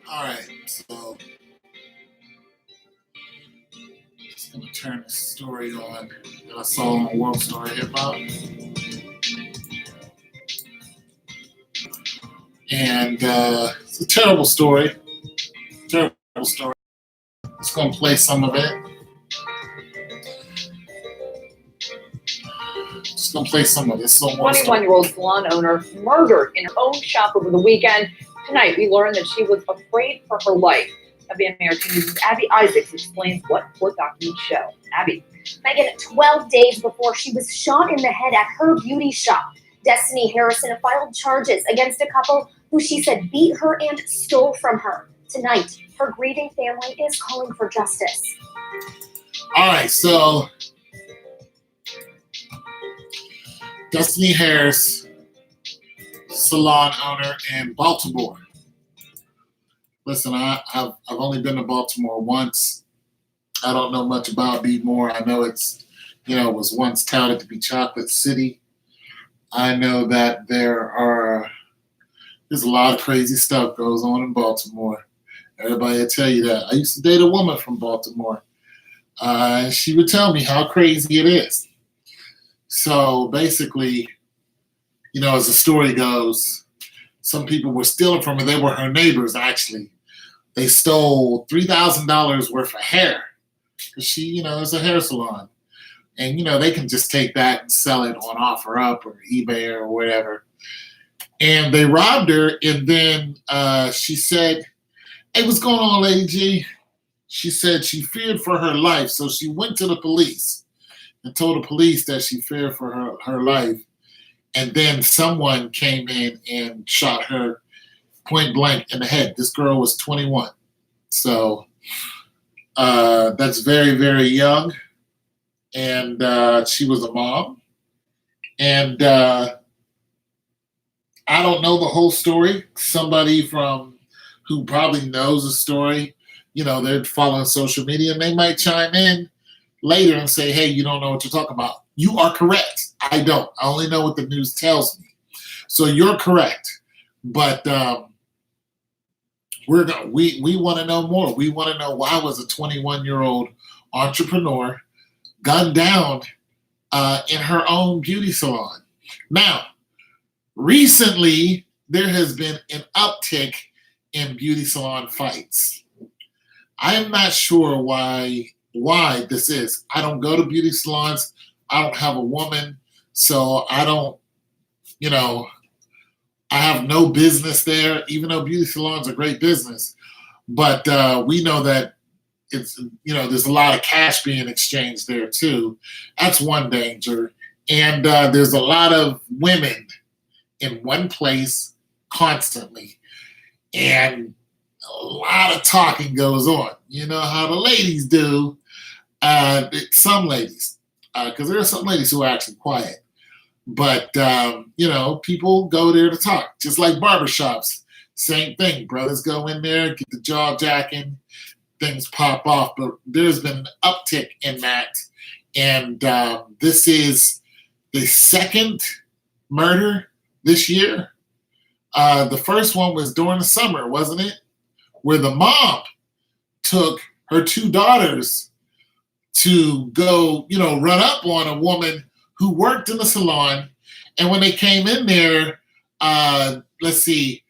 All right, so just gonna turn the story on that I saw on World Star Hip Hop, and it's a terrible story. Terrible story. Just gonna play some of it. Just gonna play some of this. 21-year-old salon owner murdered in her own shop over the weekend. Tonight, we learned that she was afraid for her life. WMAR News' Abby Isaacs explains what court documents show. Abby. Megan, 12 days before she was shot in the head at her beauty shop, Destiny Harrison filed charges against a couple who she said beat her and stole from her. Tonight, her grieving family is calling for justice. All right, so Destiny Harris, salon owner in Baltimore. Listen, I've only been to Baltimore once. I don't know much about Beatmore. I know it was once touted to be Chocolate City. I know that there's a lot of crazy stuff goes on in Baltimore. Everybody will tell you that. I used to date a woman from Baltimore. She would tell me how crazy it is. So basically, as the story goes, some people were stealing from her. They were her neighbors, actually. They stole $3,000 worth of hair. She, is a hair salon. And, they can just take that and sell it on OfferUp or eBay or whatever. And they robbed her. And then she said, "Hey, what's going on, Lady G?" She said she feared for her life. So she went to the police and told the police that she feared for her life. And then someone came in and shot her point blank in the head. This girl was 21. So that's very, very young. And she was a mom. And I don't know the whole story. Somebody who probably knows the story, they're following social media, and they might chime in later and say, "Hey, you don't know what you're talking about." You are correct. I don't. I only know what the news tells me. So you're correct. But we want to know more. We want to know, why was a 21-year-old entrepreneur gunned down in her own beauty salon? Now, recently, there has been an uptick in beauty salon fights. I am not sure why this is. I don't go to beauty salons. I don't have a woman, so I don't, I have no business there, even though beauty salons are great business. But we know that it's, there's a lot of cash being exchanged there too. That's one danger. And there's a lot of women in one place constantly. And a lot of talking goes on. You know how the ladies do. Some ladies, because there are some ladies who are actually quiet. But, people go there to talk, just like barbershops. Same thing. Brothers go in there, get the jaw jacking, things pop off. But there's been an uptick in that. And this is the second murder this year. The first one was during the summer, wasn't it? Where the mom took her two daughters to go, run up on a woman who worked in the salon. And when they came in there, 3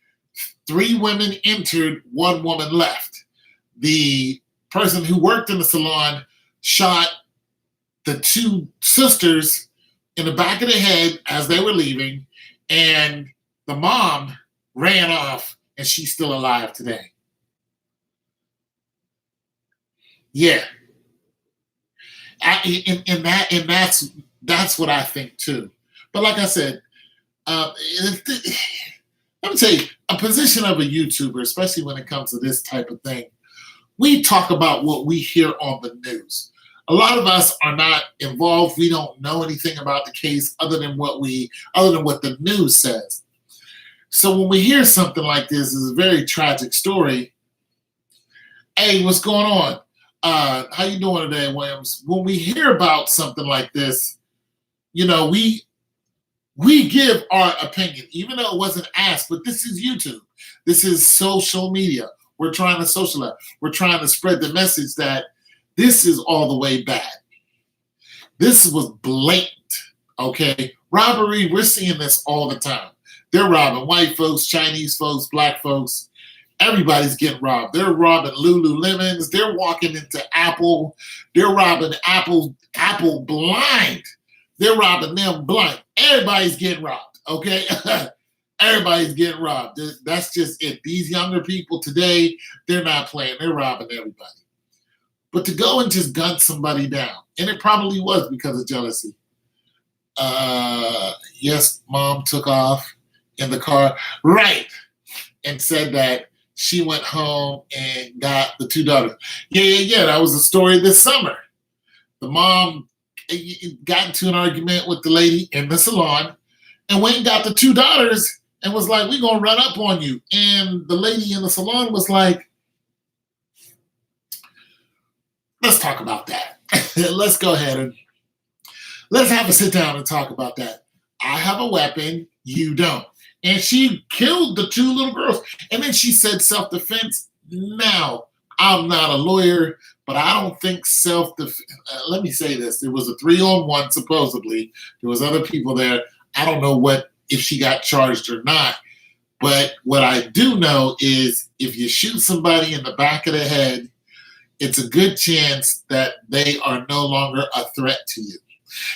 women entered, 1 woman left. The person who worked in the salon shot the 2 sisters in the back of the head as they were leaving, and the mom ran off, and she's still alive today. Yeah. That's what I think too. But like I said, let me tell you, a position of a YouTuber, especially when it comes to this type of thing, we talk about what we hear on the news. A lot of us are not involved. We don't know anything about the case other than what the news says. So when we hear something like this, it's a very tragic story. Hey, what's going on? How you doing today, Williams? When we hear about something like this, you know, we give our opinion, even though it wasn't asked, but this is YouTube. This is social media. We're trying to socialize. We're trying to spread the message that this is all the way bad. This was blatant, okay? Robbery, we're seeing this all the time. They're robbing white folks, Chinese folks, black folks. Everybody's getting robbed. They're robbing Lululemons. They're walking into Apple. They're robbing Apple blind. They're robbing them blind. Everybody's getting robbed, okay? Everybody's getting robbed. That's just it. These younger people today, they're not playing. They're robbing everybody. But to go and just gun somebody down, and it probably was because of jealousy. Yes, mom took off in the car, right, and said that she went home and got the 2 daughters. Yeah. That was a story this summer. The mom got into an argument with the lady in the salon and went and got the 2 daughters and was like, we're going to run up on you. And the lady in the salon was like, let's talk about that. Let's go ahead and let's have a sit down and talk about that. I have a weapon, you don't. And she killed the 2 little girls. And then she said self-defense. Now, I'm not a lawyer, but I don't think self-defense, let me say this. It was a 3-on-1, supposedly. There was other people there. I don't know if she got charged or not. But what I do know is if you shoot somebody in the back of the head, it's a good chance that they are no longer a threat to you.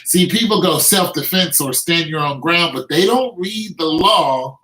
See, people go self-defense or stand your own ground, but they don't read the law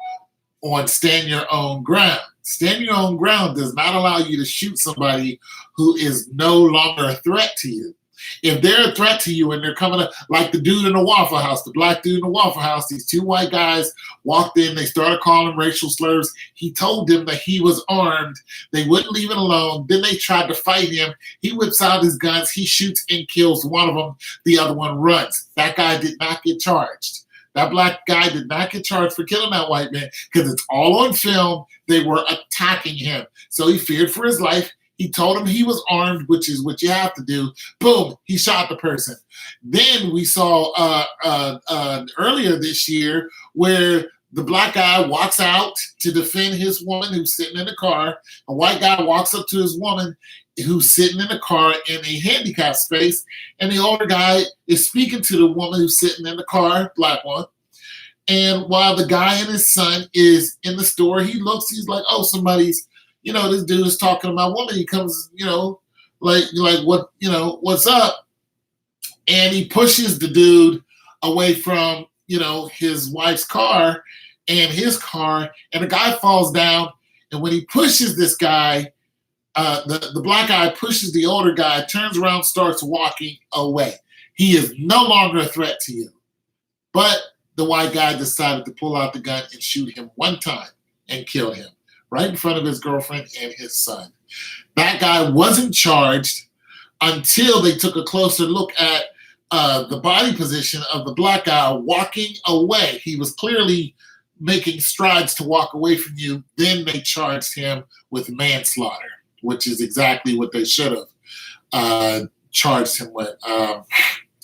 on stand your own ground. Stand your own ground does not allow you to shoot somebody who is no longer a threat to you. If they're a threat to you and they're coming up, like the dude in the Waffle House, the black dude in the Waffle House, these 2 white guys walked in, they started calling racial slurs. He told them that he was armed. They wouldn't leave it alone. Then they tried to fight him. He whips out his guns. He shoots and kills one of them. The other one runs. That guy did not get charged. That black guy did not get charged for killing that white man because it's all on film. They were attacking him. So he feared for his life. He told him he was armed, which is what you have to do. Boom, he shot the person. Then we saw earlier this year where the black guy walks out to defend his woman who's sitting in the car. A white guy walks up to his woman who's sitting in the car in a handicapped space. And the older guy is speaking to the woman who's sitting in the car, black one. And while the guy and his son is in the store, he looks, he's like, oh, somebody's, this dude is talking to my woman. He comes, like what, what's up? And he pushes the dude away from, his wife's car and his car, and the guy falls down. And when he pushes this guy, the black guy pushes the older guy, turns around, starts walking away. He is no longer a threat to you. But the white guy decided to pull out the gun and shoot him one time and kill him right in front of his girlfriend and his son. That guy wasn't charged until they took a closer look at the body position of the black guy walking away. He was clearly making strides to walk away from you. Then they charged him with manslaughter, which is exactly what they should have charged him with.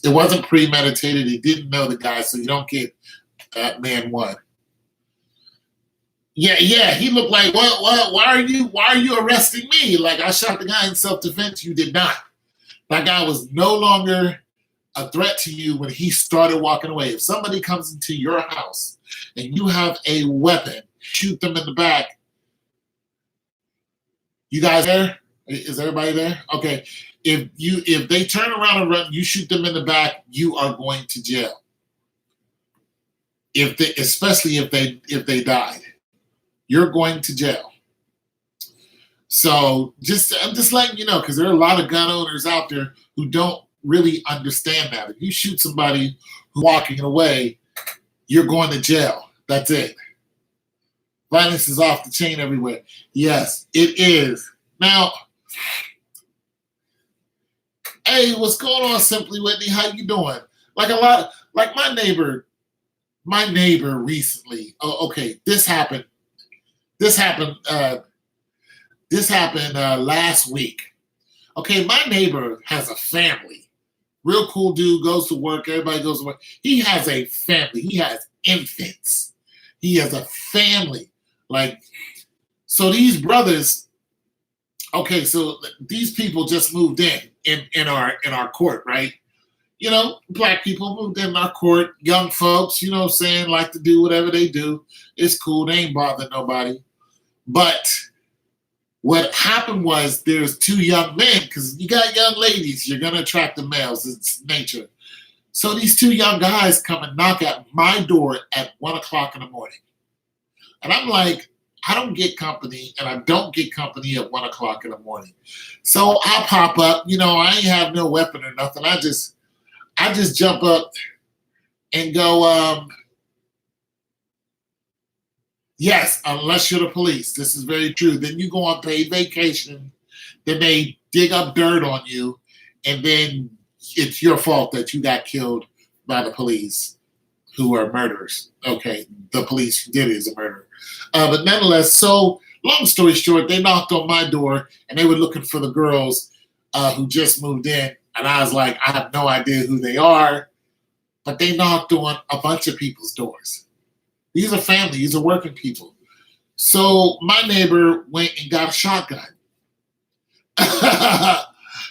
It wasn't premeditated. He didn't know the guy, so you don't get that man one. Yeah. He looked like, what? Why are you arresting me? Like, I shot the guy in self-defense. You did not. That guy was no longer a threat to you when he started walking away. If somebody comes into your house and you have a weapon, shoot them in the back. You guys there? Is everybody there? Okay. If they turn around and run, you shoot them in the back, you are going to jail. Especially if they died, you're going to jail. So I'm just letting you know, because there are a lot of gun owners out there who don't really understand that. If you shoot somebody who's walking away, you're going to jail. That's it. Violence is off the chain everywhere. Yes, it is. Now, hey, what's going on, Simply Whitney? How you doing? Like my neighbor recently. Oh, okay, this happened last week. Okay, my neighbor has a family. Real cool dude, goes to work, everybody goes to work. He has a family. He has infants. He has a family. Like, so these brothers, okay, so these people just moved in our court, right? You know, black people moved in our court, young folks, you know what I'm saying, like to do whatever they do. It's cool, they ain't bothering nobody. But what happened was there's two young men, because you got young ladies, you're going to attract the males. It's nature. So these two young guys come and knock at my door at 1 o'clock in the morning. And I'm like, I don't get company, and I don't get company at 1 o'clock in the morning. So I pop up, you know, I ain't have no weapon or nothing. I just jump up and go, yes, unless you're the police. This is very true. Then you go on paid vacation. Then they dig up dirt on you. And then it's your fault that you got killed by the police, who are murderers. Okay, the police who did it is a murderer. But nonetheless, so long story short, they knocked on my door and they were looking for the girls who just moved in. And I was like, I have no idea who they are. But they knocked on a bunch of people's doors. These are family. These are working people. So my neighbor went and got a shotgun.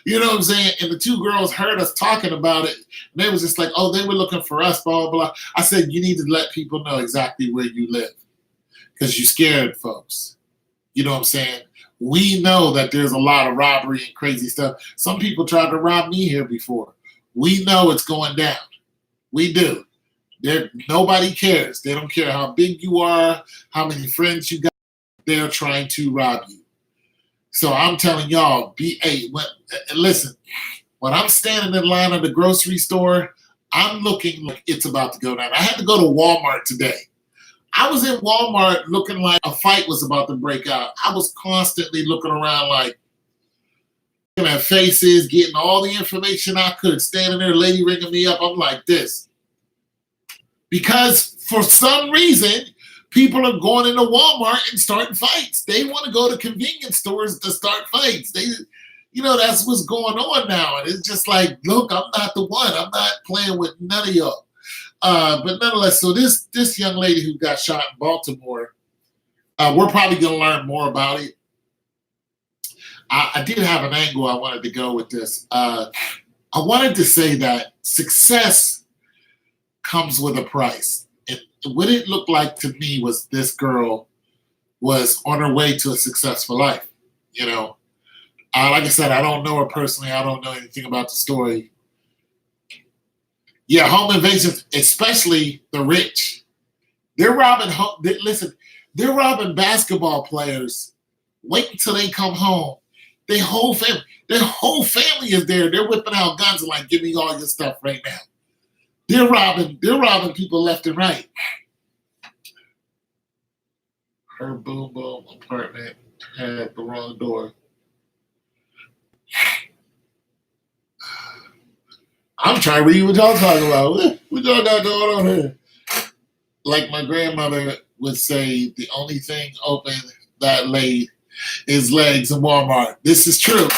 You know what I'm saying? And the two girls heard us talking about it. And they was just like, oh, they were looking for us, blah, blah, blah. I said, you need to let people know exactly where you live because you scared folks. You know what I'm saying? We know that there's a lot of robbery and crazy stuff. Some people tried to rob me here before. We know it's going down. We do. Nobody cares. They don't care how big you are, how many friends you got. They're trying to rob you. So I'm telling y'all, listen, when I'm standing in line at the grocery store, I'm looking like it's about to go down. I had to go to Walmart today. I was in Walmart looking like a fight was about to break out. I was constantly looking around like, looking at faces, getting all the information I could, standing there, lady ringing me up. I'm like this. Because for some reason, people are going into Walmart and starting fights. They want to go to convenience stores to start fights. That's what's going on now. And it's just like, look, I'm not the one. I'm not playing with none of y'all. But nonetheless, so this young lady who got shot in Baltimore, we're probably going to learn more about it. I did have an angle I wanted to go with this. I wanted to say that success comes with a price. What it looked like to me was this girl was on her way to a successful life. You know, like I said, I don't know her personally. I don't know anything about the story. Yeah, home invasions, especially the rich. They're robbing. They're robbing basketball players. Wait until they come home. Their whole family is there. They're whipping out guns and like, give me all your stuff right now. They're robbing people left and right. Her boom boom apartment had the wrong door. I'm trying to read what y'all talking about. What y'all got going on here? Like my grandmother would say, the only thing open that late is legs in Walmart. This is true.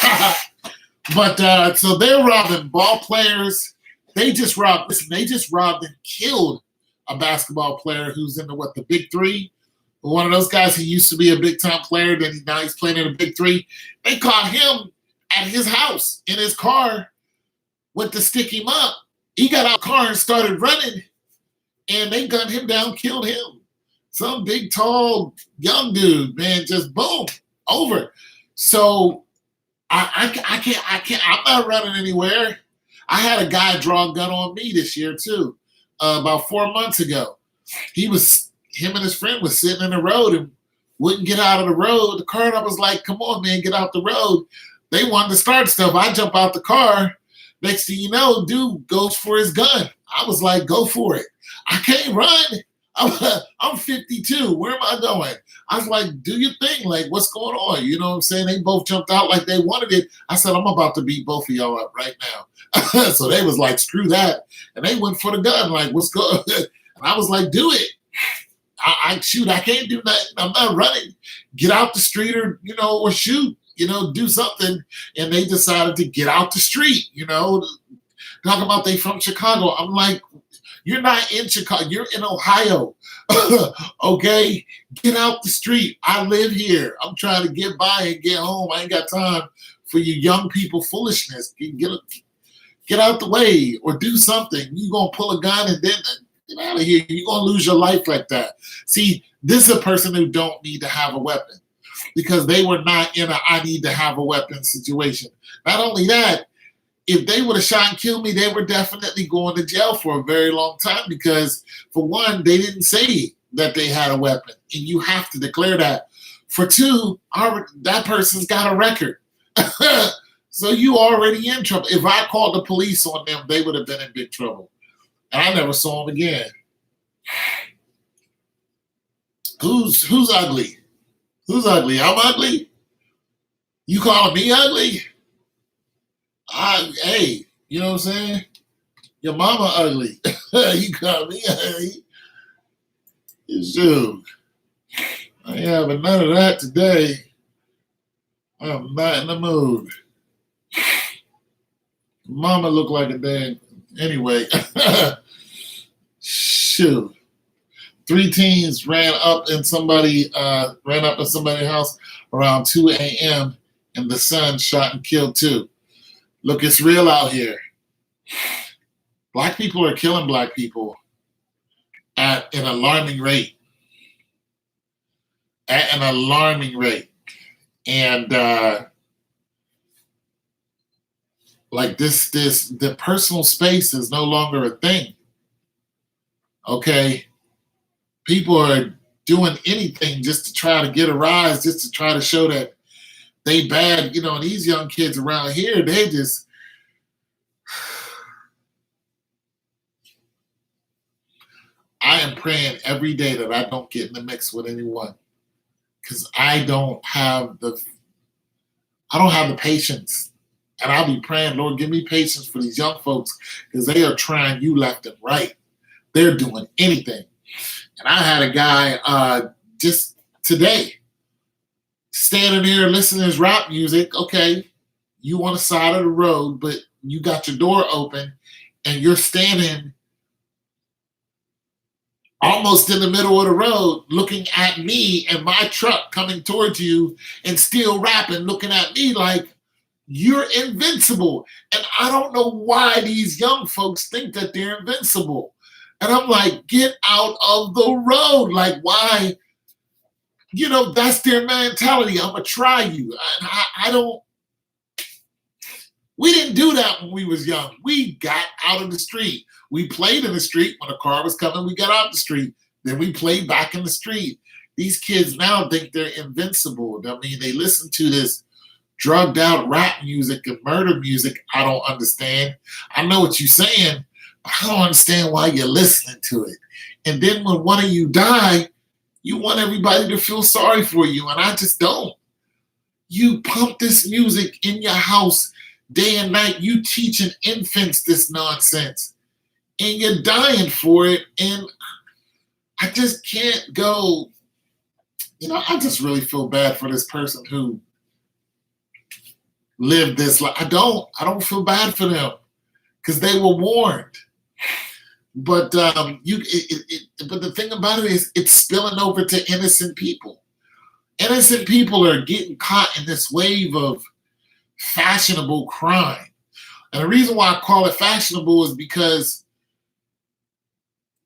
But so they're robbing ball players. They just robbed and killed a basketball player who's in the Big Three. One of those guys who used to be a big-time player, then now he's playing in the Big Three. They caught him at his house in his car, went to stick him up. He got out of the car and started running, and they gunned him down, killed him. Some big, tall, young dude, man, just boom, over. So I can't. I'm not running anywhere. I had a guy draw a gun on me this year too, about 4 months ago. Him and his friend was sitting in the road and wouldn't get out of the road. The car, and I was like, come on, man, get out the road. They wanted to start stuff. I jump out the car. Next thing you know, dude goes for his gun. I was like, go for it. I can't run. I'm 52. Where am I going? I was like, do your thing. Like, what's going on? You know what I'm saying? They both jumped out like they wanted it. I said, I'm about to beat both of y'all up right now. So they was like, screw that. And they went for the gun. Like, what's going on? And I was like, do it. I can't do nothing. I'm not running. Get out the street or shoot. do something, and they decided to get out the street, talking about they from Chicago. I'm like, you're not in Chicago, you're in Ohio. Okay, get out the street. I live here. I'm trying to get by and get home. I ain't got time for you young people foolishness. Get out the way or do something. You gonna pull a gun and then get out of here. You're gonna lose your life like that. See, this is a person who don't need to have a weapon because they were not in a I need to have a weapon situation. Not only that, if they would have shot and killed me, they were definitely going to jail for a very long time because, for one, they didn't say that they had a weapon, and you have to declare that. For two, that person's got a record. So you already in trouble. If I called the police on them, they would have been in big trouble. And I never saw them again. Who's ugly? Who's ugly? I'm ugly? You calling me ugly? Hey, you know what I'm saying? Your mama ugly. You call me ugly. Shoot. I ain't having none of that today. I'm not in the mood. Mama look like a damn. Anyway. Shoot. 3 teens ran up in somebody's house around 2 a.m. and the son shot and killed 2. Look, it's real out here. Black people are killing black people at an alarming rate. At an alarming rate. And like the personal space is no longer a thing. Okay? People are doing anything just to try to get a rise, just to try to show that they bad, and these young kids around here, they just, I am praying every day that I don't get in the mix with anyone because I don't have the patience. And I'll be praying, Lord, give me patience for these young folks because they are trying you left and right. They're doing anything. And I had a guy just today standing there listening to his rap music. Okay, you on the side of the road, but you got your door open and you're standing almost in the middle of the road looking at me and my truck coming towards you and still rapping, looking at me like you're invincible. And I don't know why these young folks think that they're invincible. And I'm like, get out of the road. Like, why? That's their mentality. I'm going to try you. We didn't do that when we was young. We got out of the street. We played in the street. When a car was coming, we got out the street. Then we played back in the street. These kids now think they're invincible. I mean, they listen to this drugged out rap music and murder music. I don't understand. I know what you're saying. I don't understand why you're listening to it. And then when one of you die, you want everybody to feel sorry for you, and I just don't. You pump this music in your house day and night. You teaching infants this nonsense, and you're dying for it, and I just can't go. I just really feel bad for this person who lived this life. I don't feel bad for them because they were warned. But but the thing about it is it's spilling over to innocent people. Innocent people are getting caught in this wave of fashionable crime. And the reason why I call it fashionable is because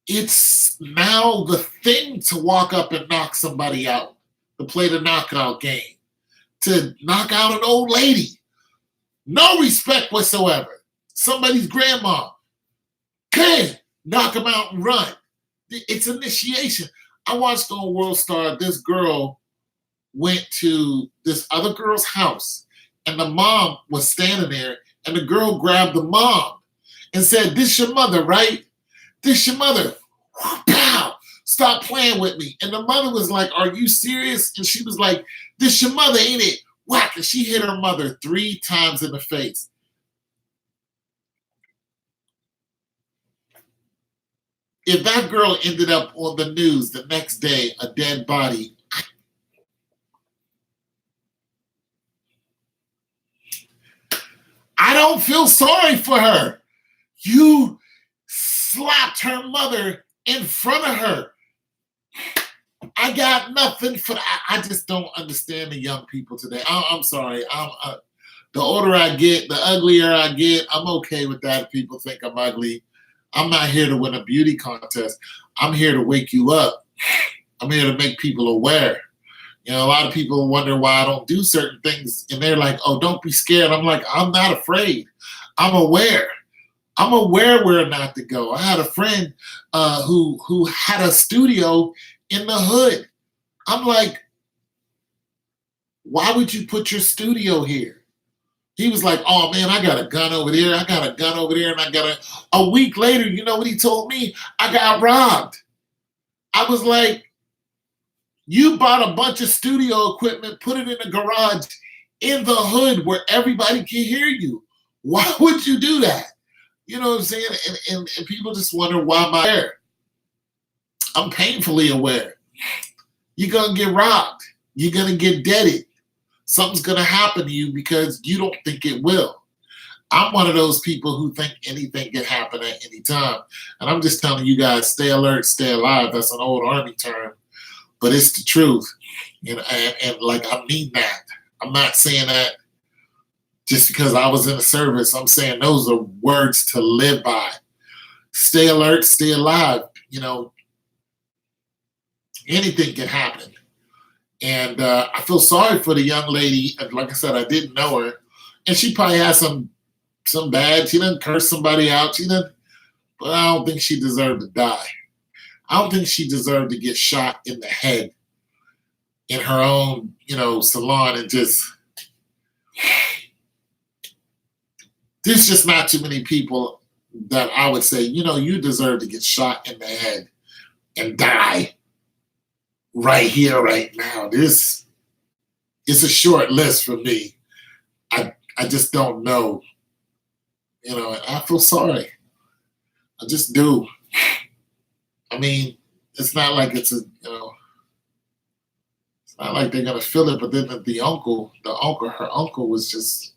it's now the thing to walk up and knock somebody out, to play the knockout game, to knock out an old lady. No respect whatsoever. Somebody's grandma. Okay. Knock them out and run. It's initiation. I watched on World Star, this girl went to this other girl's house and the mom was standing there and the girl grabbed the mom and said, "This your mother, right? This your mother." Pow! Stop playing with me. And the mother was like, "Are you serious?" And she was like, "This your mother, ain't it?" Whack! And she hit her mother 3 times in the face. If that girl ended up on the news the next day, a dead body, don't feel sorry for her. You slapped her mother in front of her. I got nothing for that. I just don't understand the young people today. I'm sorry. The older I get, the uglier I get. I'm okay with that if people think I'm ugly. I'm not here to win a beauty contest. I'm here to wake you up. I'm here to make people aware. You know, a lot of people wonder why I don't do certain things, and they're like, oh, don't be scared. I'm like, I'm not afraid. I'm aware. I'm aware where not to go. I had a friend who had a studio in the hood. I'm like, why would you put your studio here? He was like, oh man, I got a gun over there. I got a gun over there. And I got a week later, you know what he told me? I got robbed. I was like, you bought a bunch of studio equipment, put it in the garage in the hood where everybody can hear you. Why would you do that? You know what I'm saying? And people just wonder why am I there? I'm painfully aware. You're going to get robbed. You're going to get deaded. Something's going to happen to you because you don't think it will. I'm one of those people who think anything can happen at any time. And I'm just telling you guys, stay alert, stay alive. That's an old Army term, but it's the truth. And like, I mean that. I'm not saying that just because I was in the service. I'm saying those are words to live by. Stay alert, stay alive. You know, anything can happen. And I feel sorry for the young lady. Like I said, I didn't know her. And she probably had some bad, she didn't curse somebody out. But I don't think she deserved to die. I don't think she deserved to get shot in the head in her own, salon and just, there's just not too many people that I would say, you deserve to get shot in the head and die right here, right now. This is a short list for me. I just don't know. And I feel sorry. I just do. I mean, it's not like it's not like they're gonna feel it, but then her uncle was just,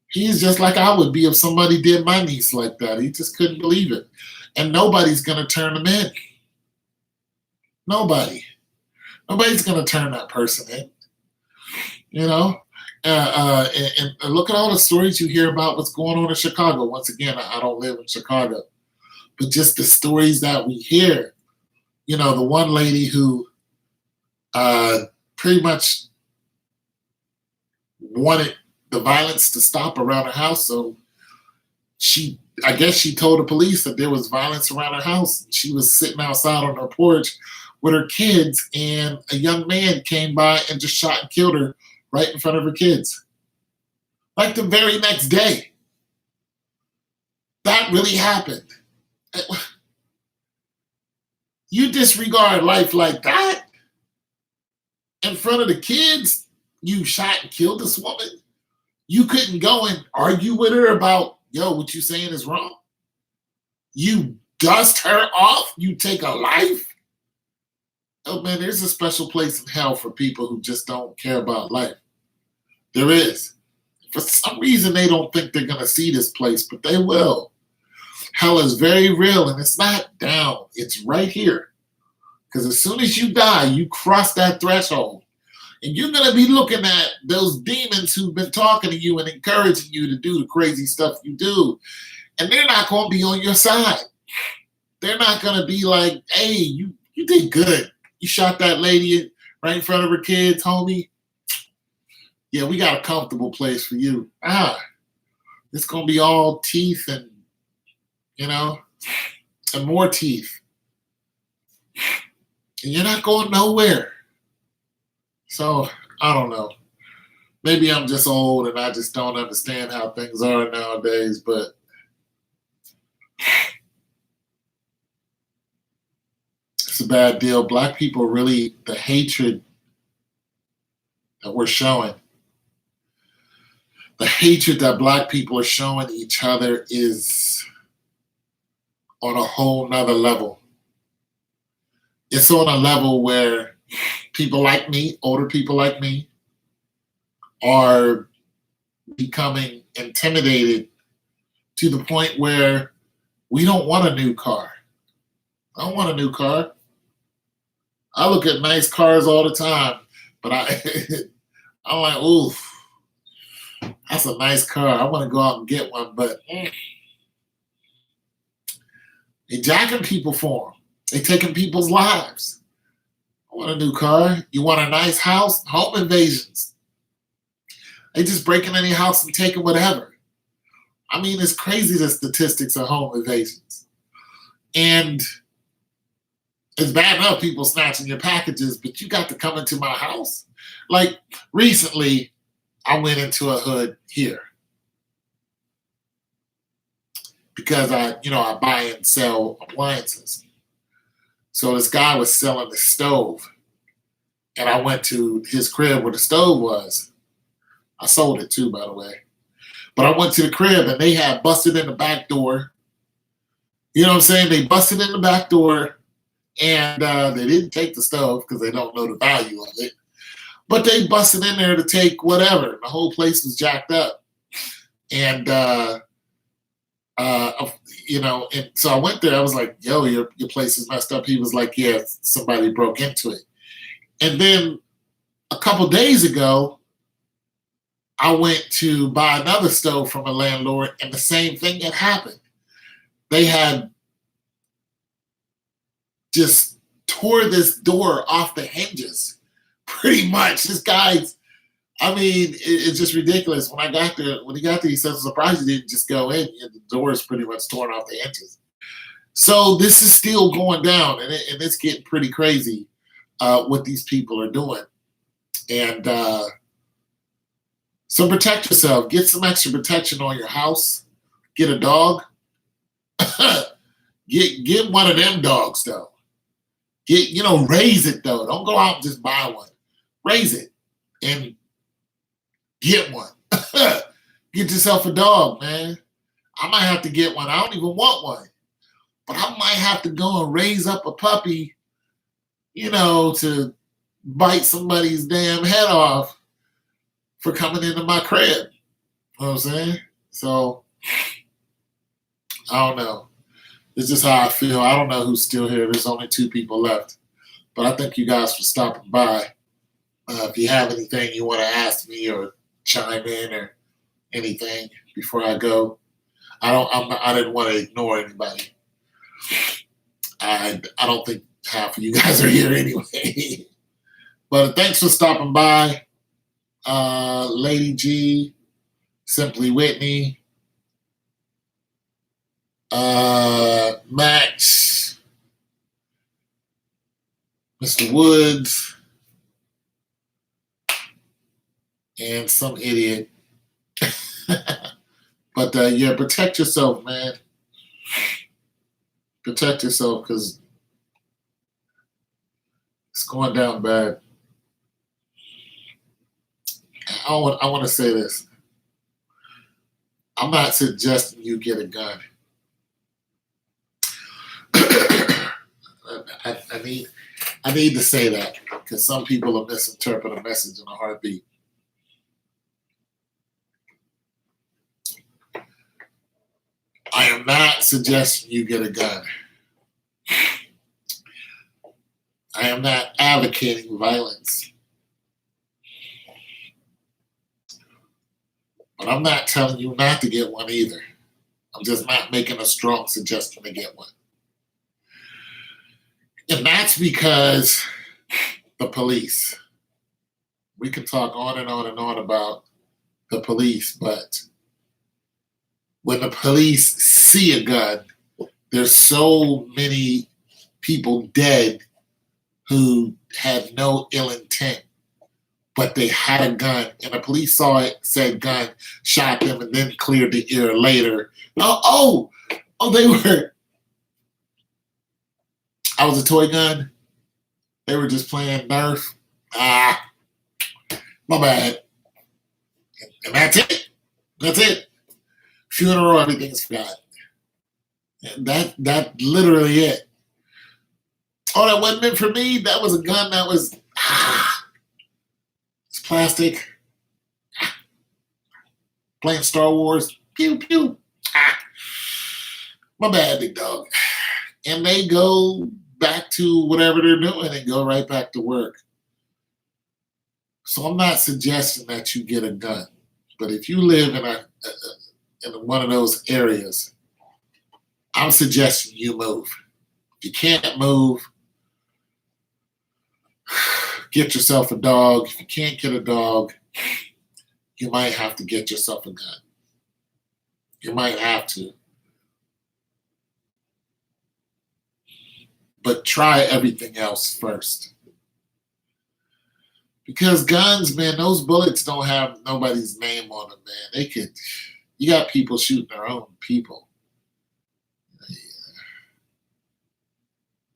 he's just like I would be if somebody did my niece like that. He just couldn't believe it. And nobody's gonna turn him in. Nobody's gonna turn that person in. And look at all the stories you hear about what's going on in Chicago. Once again, I don't live in Chicago, but just the stories that we hear. The one lady who pretty much wanted the violence to stop around her house, so I guess she told the police that there was violence around her house. She was sitting outside on her porch with her kids, and a young man came by and just shot and killed her right in front of her kids. Like the very next day. That really happened. You disregard life like that? In front of the kids, you shot and killed this woman? You couldn't go and argue with her about, what you saying is wrong? You dust her off? You take a life? Oh man, there's a special place in hell for people who just don't care about life. There is. For some reason, they don't think they're going to see this place, but they will. Hell is very real, and it's not down. It's right here. Because as soon as you die, you cross that threshold. And you're going to be looking at those demons who've been talking to you and encouraging you to do the crazy stuff you do. And they're not going to be on your side. They're not going to be like, hey, you did good. You shot that lady right in front of her kids, homie. Yeah, we got a comfortable place for you. It's going to be all teeth and, and more teeth. And you're not going nowhere. So, I don't know. Maybe I'm just old and I just don't understand how things are nowadays, but it's a bad deal. Black people really, the hatred that we're showing, the hatred that Black people are showing each other is on a whole nother level. It's on a level where people like me, older people like me, are becoming intimidated to the point where we don't want a new car. I don't want a new car. I look at nice cars all the time, but I'm like, oof, that's a nice car. I want to go out and get one, but they jacking people for them. They taking people's lives. I want a new car. You want a nice house? Home invasions. They just break in any house and taking whatever. I mean, it's crazy, the statistics of home invasions. And it's bad enough people snatching your packages, but you got to come into my house. Like recently, I went into a hood here because I buy and sell appliances. So this guy was selling the stove, and I went to his crib where the stove was. I sold it too, by the way. But I went to the crib, and they had busted in the back door. You know what I'm saying? They busted in the back door, and they didn't take the stove because they don't know the value of it. But they busted in there to take whatever. The whole place was jacked up. And, and so I went there. I was like, yo, your place is messed up. He was like, yeah, somebody broke into it. And then a couple days ago, I went to buy another stove from a landlord, and the same thing had happened. They had just tore this door off the hinges. Pretty much. This guy's, I mean, it's just ridiculous. When he got there, he said, I'm surprised he didn't just go in. The door is pretty much torn off the hinges. So this is still going down, and it's getting pretty crazy what these people are doing. And so protect yourself. Get some extra protection on your house. Get a dog. Get one of them dogs, though. Raise it, though. Don't go out and just buy one. Raise it and get one. Get yourself a dog, man. I might have to get one. I don't even want one. But I might have to go and raise up a puppy, to bite somebody's damn head off for coming into my crib. You know what I'm saying? So, I don't know. It's just how I feel. I don't know who's still here. There's only 2 people left. But I thank you guys for stopping by. If you have anything you want to ask me or chime in or anything before I go, I didn't want to ignore anybody. I don't think half of you guys are here anyway. But thanks for stopping by. Lady G, Simply Whitney, Max, Mr. Woods, and some idiot. But yeah, protect yourself, man. Protect yourself, because it's going down bad. I want to say this. I'm not suggesting you get a gun. I need to say that, because some people will misinterpret a message in a heartbeat. I am not suggesting you get a gun. I am not advocating violence. But I'm not telling you not to get one either. I'm just not making a strong suggestion to get one. And that's because the police. We can talk on and on and on about the police, but when the police see a gun, there's so many people dead who had no ill intent, but they had a gun, and the police saw it, said gun, shot them, and then cleared the air later. Oh, they were. I was a toy gun. They were just playing Nerf. My bad. And that's it. That's it. Funeral, everything's forgotten. And that literally it. Oh, that wasn't meant for me. That was a gun that was it's plastic. playing Star Wars. Pew, pew. Ah, my bad, big dog. And they go back to whatever they're doing and go right back to work. So I'm not suggesting that you get a gun, but if you live in one of those areas, I'm suggesting you move. If you can't move, get yourself a dog. If you can't get a dog, you might have to get yourself a gun. You might have to. But try everything else first. Because guns, man, those bullets don't have nobody's name on them, man. You got people shooting their own people.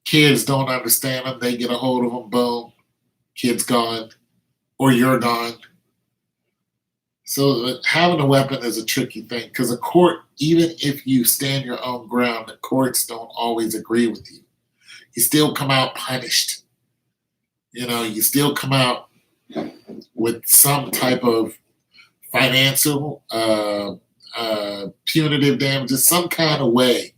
Kids don't understand them. They get a hold of them, boom, kid's gone, or you're gone. So having a weapon is a tricky thing because a court, even if you stand your own ground, the courts don't always agree with you. You still come out punished. You still come out with some type of financial, punitive damages, some kind of way.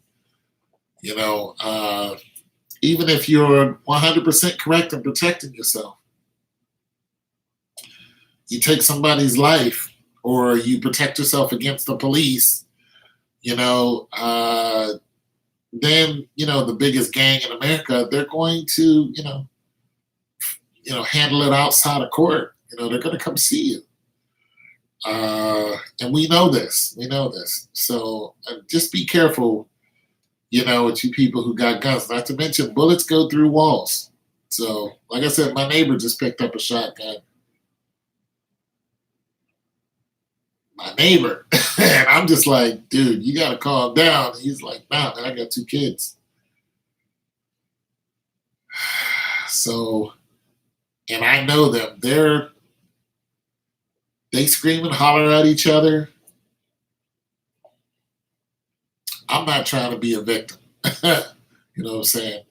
Even if you're 100% correct in protecting yourself, you take somebody's life or you protect yourself against the police, then, the biggest gang in America, they're going to, handle it outside of court. They're going to come see you. And we know this. So just be careful, with you people who got guns. Not to mention, bullets go through walls. So, like I said, my neighbor just picked up a shotgun. My neighbor. And I'm just like, dude, you got to calm down. And he's like, nah, man, I got 2 kids. So, and I know them. They scream and holler at each other. I'm not trying to be a victim. You know what I'm saying?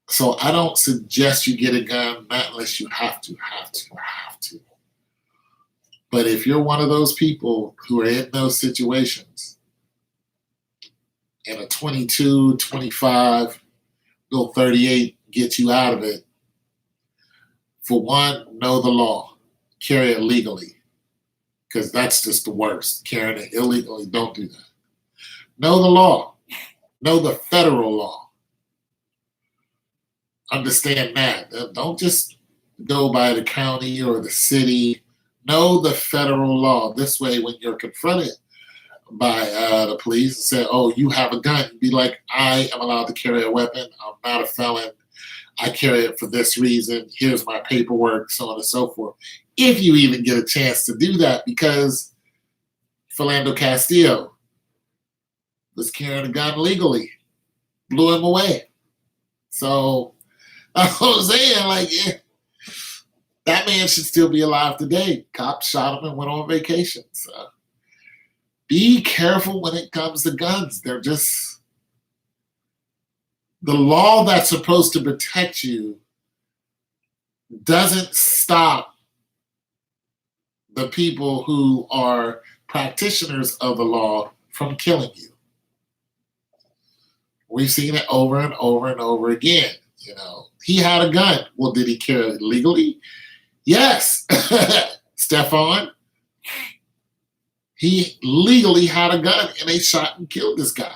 So I don't suggest you get a gun, not unless you have to. But if you're one of those people who are in those situations, and a 22, 25, little 38 gets you out of it, for one, know the law. Carry it legally. Because that's just the worst. Carrying it illegally, don't do that. Know the law. Know the federal law. Understand that. Don't just go by the county or the city. Know the federal law. This way, when you're confronted by the police and say, oh, you have a gun, be like, I am allowed to carry a weapon. I'm not a felon. I carry it for this reason. Here's my paperwork, so on and so forth. If you even get a chance to do that, because Philando Castillo was carrying a gun legally, blew him away. So I was saying, that man should still be alive today. Cops shot him and went on vacation. So be careful when it comes to guns. They're just the law that's supposed to protect you doesn't stop the people who are practitioners of the law from killing you. We've seen it over and over and over again. He had a gun. Well, did he carry it legally? Yes. Stefan, he legally had a gun and they shot and killed this guy.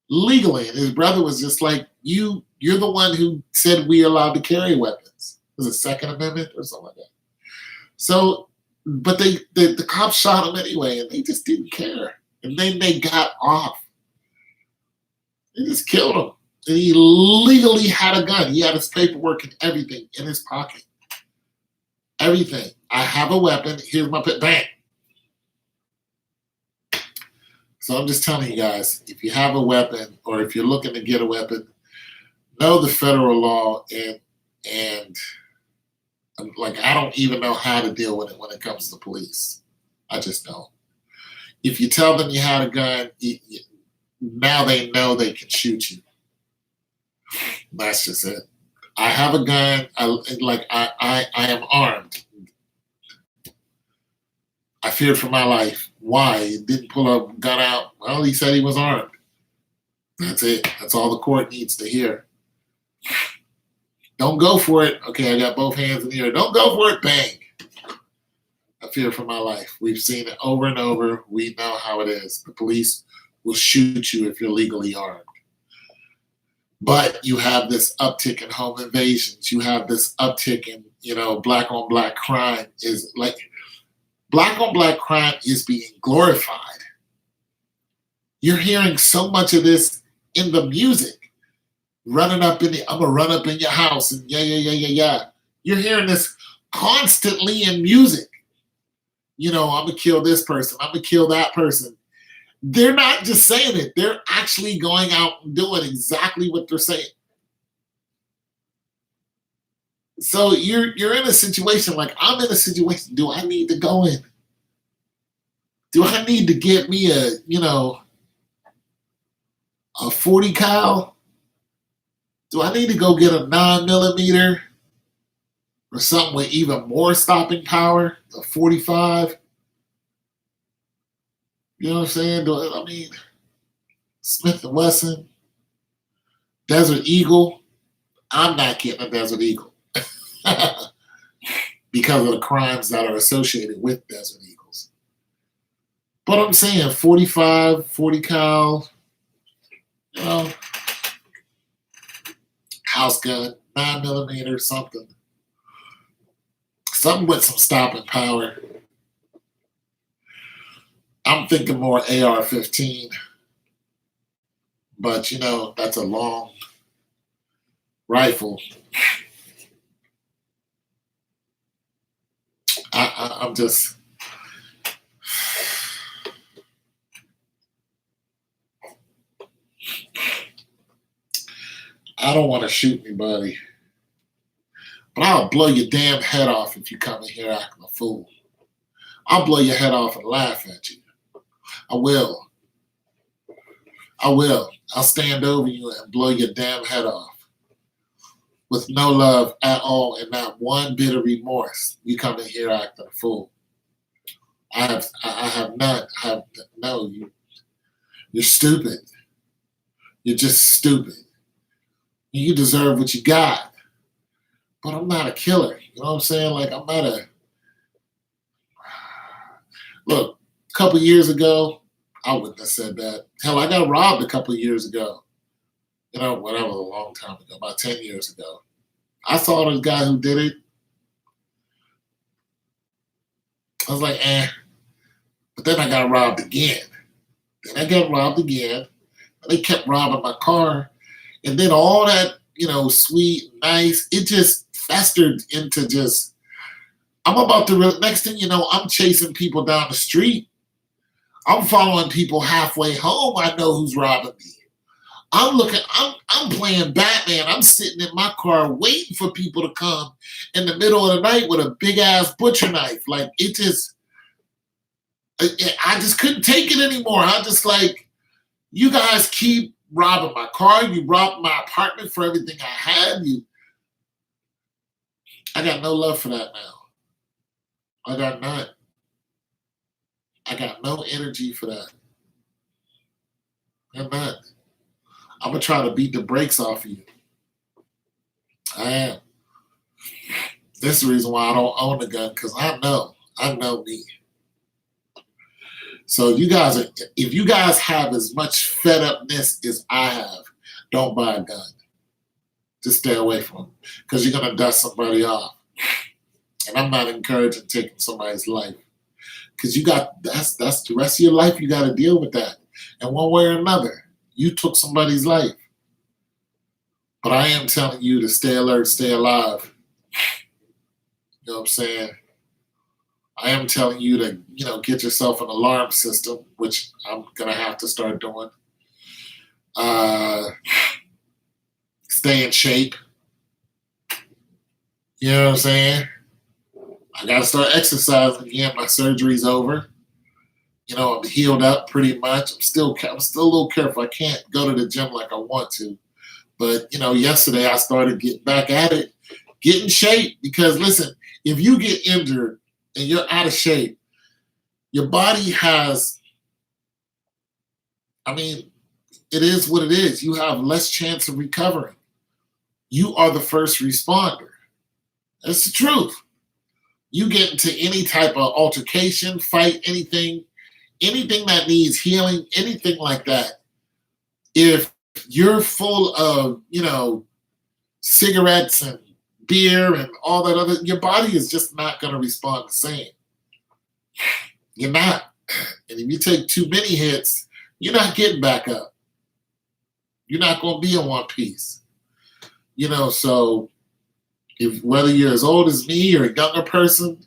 Legally. And his brother was just like, you're the one who said we're allowed to carry weapons. Was it Second Amendment or something like that? So, but the cops shot him anyway and they just didn't care. And then they got off. They just killed him. And he legally had a gun. He had his paperwork and everything in his pocket. Everything. I have a weapon. Here's my bang. So I'm just telling you guys, if you have a weapon or if you're looking to get a weapon, know the federal law and I don't even know how to deal with it when it comes to police. I just don't. If you tell them you had a gun, now they know they can shoot you. That's just it. I have a gun. I am armed. I feared for my life. Why? He didn't pull a gun out. Well, he said he was armed. That's it. That's all the court needs to hear. Don't go for it. Okay, I got both hands in the air. Don't go for it. Bang. I fear for my life. We've seen it over and over. We know how it is. The police will shoot you if you're legally armed. But you have this uptick in home invasions. You have this uptick in, black on black crime is like black on black crime is being glorified. You're hearing so much of this in the music. I'm gonna run up in your house and yeah. You're hearing this constantly in music. I'm gonna kill this person. I'm gonna kill that person. They're not just saying it. They're actually going out and doing exactly what they're saying. So you're in a situation like I'm in a situation. Do I need to go in? Do I need to get me a 40 cal? Do I need to go get a 9mm or something with even more stopping power? A 45? You know what I'm saying? Smith & Wesson, Desert Eagle. I'm not getting a Desert Eagle because of the crimes that are associated with Desert Eagles. But I'm saying 45, 40 cal, house gun, 9mm, something with some stopping power. I'm thinking more AR-15, but that's a long rifle. I'm just. I don't want to shoot anybody, but I'll blow your damn head off if you come in here acting a fool. I'll blow your head off and laugh at you. I will. I'll stand over you and blow your damn head off with no love at all and not one bit of remorse. You come in here acting a fool. I have none. You're stupid. You're just stupid. You deserve what you got. But I'm not a killer. You know what I'm saying? Like, I'm not a... Look, a couple years ago, I wouldn't have said that. Hell, I got robbed a couple years ago. That was a long time ago, about 10 years ago. I saw the guy who did it. I was like, But then I got robbed again. They kept robbing my car. And then all that, sweet, nice, it just festered into just, next thing you know, I'm chasing people down the street. I'm following people halfway home. I know who's robbing me. I'm playing Batman. I'm sitting in my car waiting for people to come in the middle of the night with a big ass butcher knife. Like, I just couldn't take it anymore. I just like, you guys keep robbing my car. You robbed my apartment for everything I had. I got no love for that now. I got none. I got no energy for that. I'm not. I'm going to try to beat the brakes off of you. I am. This is the reason why I don't own a gun, because I know me. So if you guys have as much fed upness as I have, don't buy a gun. Just stay away from them, because you're going to dust somebody off. And I'm not encouraging taking somebody's life, because that's the rest of your life. You got to deal with that. And one way or another, you took somebody's life. But I am telling you to stay alert, stay alive. You know what I'm saying? I am telling you to, get yourself an alarm system, which I'm going to have to start doing. Stay in shape. You know what I'm saying? I got to start exercising again. My surgery's over. I'm healed up pretty much. I'm still a little careful. I can't go to the gym like I want to. But, yesterday I started getting back at it, get in shape. Because, listen, if you get injured and you're out of shape, Your body has, I mean, it is what it is. You have less chance of recovering. You are the first responder. That's the truth. You get into any type of altercation, fight, anything that needs healing, anything like that. If you're full of, cigarettes and beer and all that other, your body is just not going to respond the same. You're not. And if you take too many hits, you're not getting back up. You're not going to be in one piece. So if whether you're as old as me or a younger person,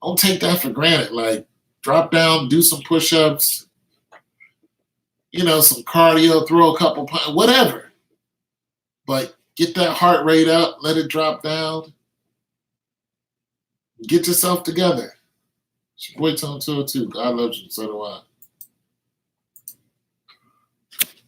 don't take that for granted. Like, drop down, do some push-ups, some cardio, throw a couple punches, whatever. But get that heart rate up, let it drop down. Get yourself together. It's your boy Tone 202. God loves you, so do I.